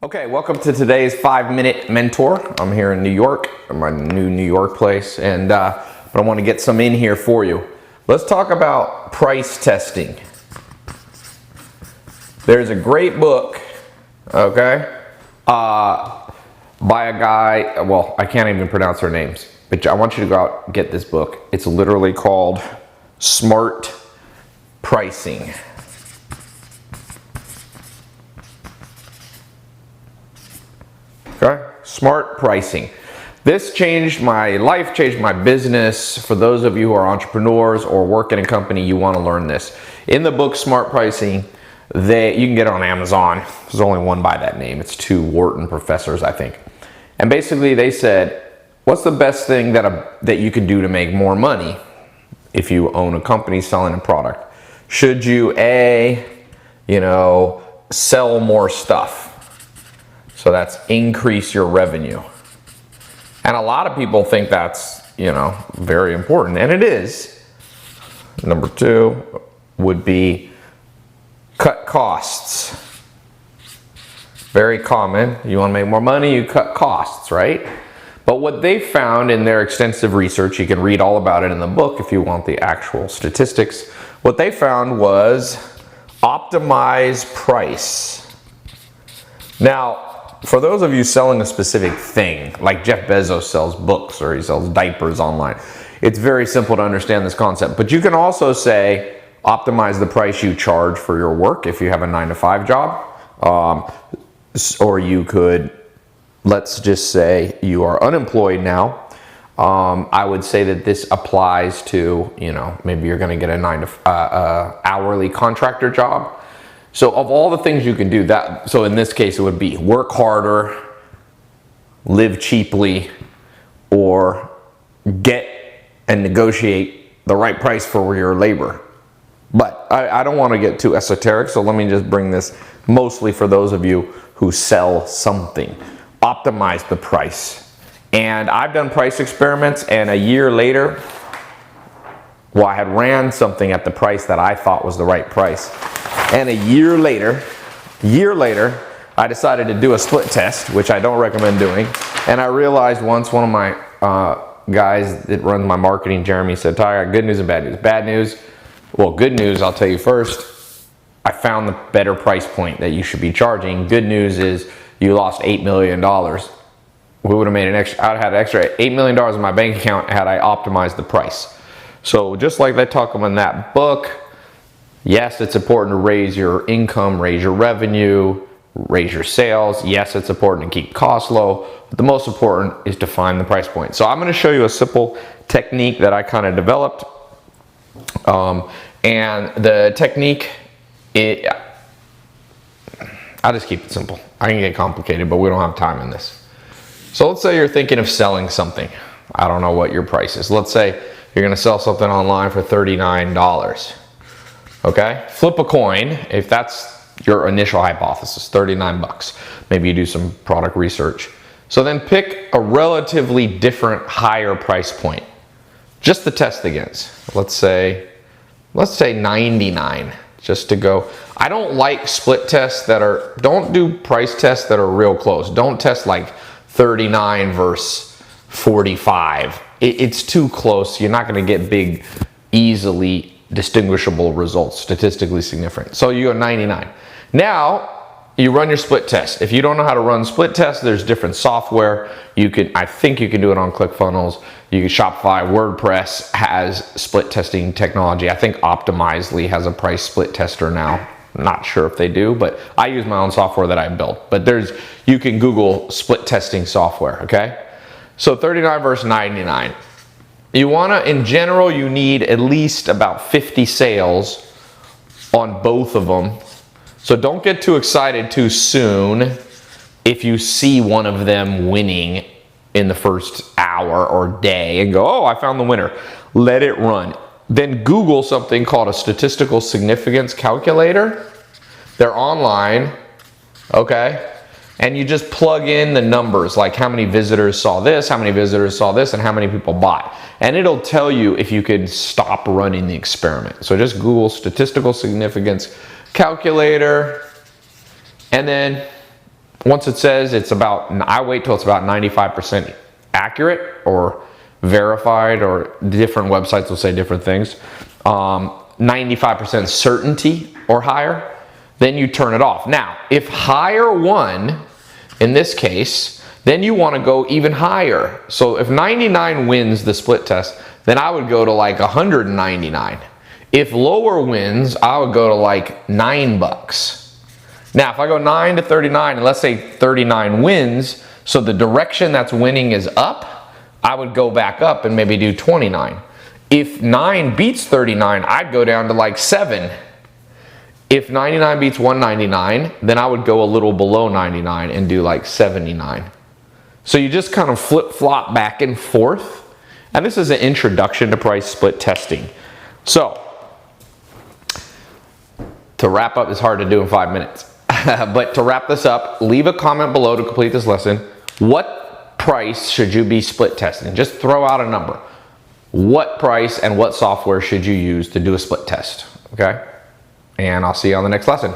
Okay, welcome to today's 5-minute mentor. I'm here in New York, my new New York place, and but I want to get some in here for you. Let's talk about price testing. There's a great book, okay, by a guy, well, I can't even pronounce their names, but I want you to go out and get this book. It's literally called Smart Pricing. Okay? Smart pricing. This changed my life, changed my business. For those of you who are entrepreneurs or work in a company, you want to learn this. In the book Smart Pricing, you can get it on Amazon. There's only one by that name. It's two Wharton professors, I think. And basically they said, what's the best thing that you can do to make more money if you own a company selling a product? Should you sell more stuff? So that's increase your revenue. And a lot of people think that's, very important, and it is. Number 2 would be cut costs. Very common. You want to make more money, you cut costs, right? But what they found in their extensive research, you can read all about it in the book if you want the actual statistics. What they found was optimize price. Now, for those of you selling a specific thing, like Jeff Bezos sells books or he sells diapers online, it's very simple to understand this concept. But you can also say, optimize the price you charge for your work if you have a 9-to-5 job. Or you could, let's just say you are unemployed now. I would say that this applies to, maybe you're going to get a hourly contractor job. So of all the things you can do, so in this case it would be work harder, live cheaply, or get and negotiate the right price for your labor. But I don't want to get too esoteric, so let me just bring this mostly for those of you who sell something. Optimize the price. And I've done price experiments, and a year later, I had ran something at the price that I thought was the right price. And a year later, I decided to do a split test, which I don't recommend doing. And I realized once one of my guys that runs my marketing, Jeremy, said, Ty, I got good news and bad news. Bad news, well, good news, I'll tell you first, I found the better price point that you should be charging. Good news is you lost $8 million. We would have made I'd have had an extra $8 million in my bank account had I optimized the price. So just like they talk about in that book, yes, it's important to raise your income, raise your revenue, raise your sales. Yes, it's important to keep costs low, but the most important is to find the price point. So I'm going to show you a simple technique that I kind of developed. And the technique, I'll just keep it simple. I can get complicated, but we don't have time in this. So let's say you're thinking of selling something. I don't know what your price is. Let's say you're going to sell something online for $39. Okay? Flip a coin if that's your initial hypothesis, 39 bucks. Maybe you do some product research. So then pick a relatively different higher price point just to test against. Let's say 99 just to go. I don't like split tests don't do price tests that are real close. Don't test like 39 versus 45. It's too close. You're not going to get big, easily distinguishable results, statistically significant. So you go 99. Now you run your split test. If you don't know how to run split tests, there's different software. I think you can do it on ClickFunnels. You can Shopify, WordPress has split testing technology. I think Optimizely has a price split tester now. I'm not sure if they do, but I use my own software that I built. But you can Google split testing software, okay? So 39 versus 99. In general, you need at least about 50 sales on both of them. So don't get too excited too soon if you see one of them winning in the first hour or day and go, oh, I found the winner. Let it run. Then Google something called a statistical significance calculator. They're online, okay? And you just plug in the numbers, like how many visitors saw this, how many visitors saw this, and how many people bought. And it'll tell you if you can stop running the experiment. So just Google statistical significance calculator, and then once it says it's about, I wait till it's about 95% accurate or verified, or different websites will say different things. 95% certainty or higher, then you turn it off. Now, if higher won, in this case, then you want to go even higher. So if 99 wins the split test, then I would go to like 199. If lower wins, I would go to like $9. Now, if I go 9 to 39, and let's say 39 wins, so the direction that's winning is up, I would go back up and maybe do 29. If 9 beats 39, I'd go down to like 7. If 99 beats 199, then I would go a little below 99 and do like 79. So you just kind of flip-flop back and forth. And this is an introduction to price split testing. So, to wrap up, it's hard to do in 5 minutes. But to wrap this up, leave a comment below to complete this lesson. What price should you be split testing? Just throw out a number. What price and what software should you use to do a split test? Okay? And I'll see you on the next lesson.